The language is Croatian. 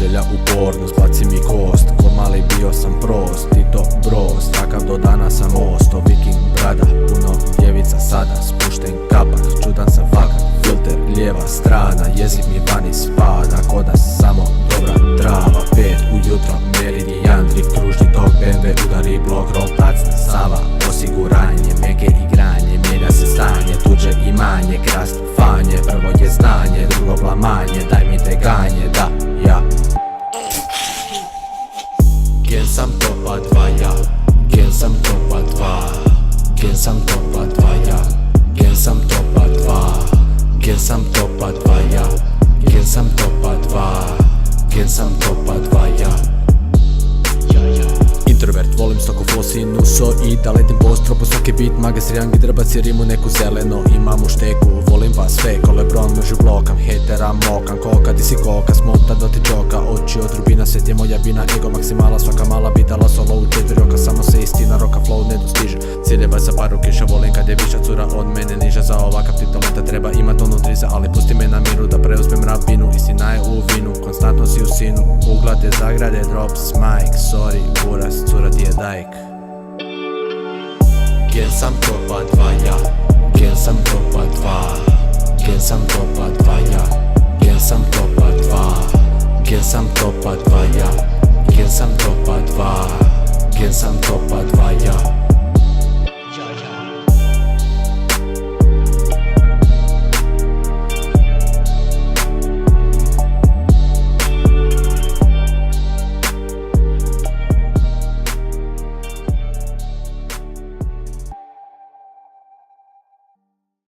želja, upornost, baci mi kost. Ko mali bio sam prost, Tito Broz, takav do dana sam osto. Viking brada, puno djevica sada, spušten kapak, čudan sam fakat. Filter lijeva strana, jezik mi vani spada, ko da samo dobra trava. 5 ujutro, meridijan, drift, kružni tok, BMW, udari blok, roll, tacna, Sava. Osiguranje, meke igranje, mijenja se stanje, tuđe imanje, krast, fanje. Prvo je znanje, drugo blamanje, daj mi te ganje, da, ja. Gen sam topa 2 ja, gen sam topa 2, gen sam topa 2 ja, gen sam topa 2, gen sam topa 2 ja, gen sam topa 2, gen sam topa 2 ja. Introvert, volim stoko fosinuso i da letim postro po svaki bit. Magastrijan i drbaci rimu neku zeleno, imam u šteku. Volim vas sve, ko Lebron među blokam, hatera mokam. Koka, di si koka, smota do ti čoka. Oči od rubina, svijet je moja bina, ego maksimala. Svaka mala bitala, solo u 4 oka. Samo se istina, roka, flow ne dostiže. Ciljeva za paru kiša, volim kad je viša cura od mene niža. Za ovakav tituleta treba imat unutriza, ali pusti me na miru da preuzmem rabinu. Istina je u vinu, konstantno si u sinu. Uglate zagrade, drops, mic, sorry, buras, cura ti je dajk. Gen sam topa 2 ja, gen sam topa 2, gen sam topa 2 ja, gen sam topa 2, gen sam topa 2 ja,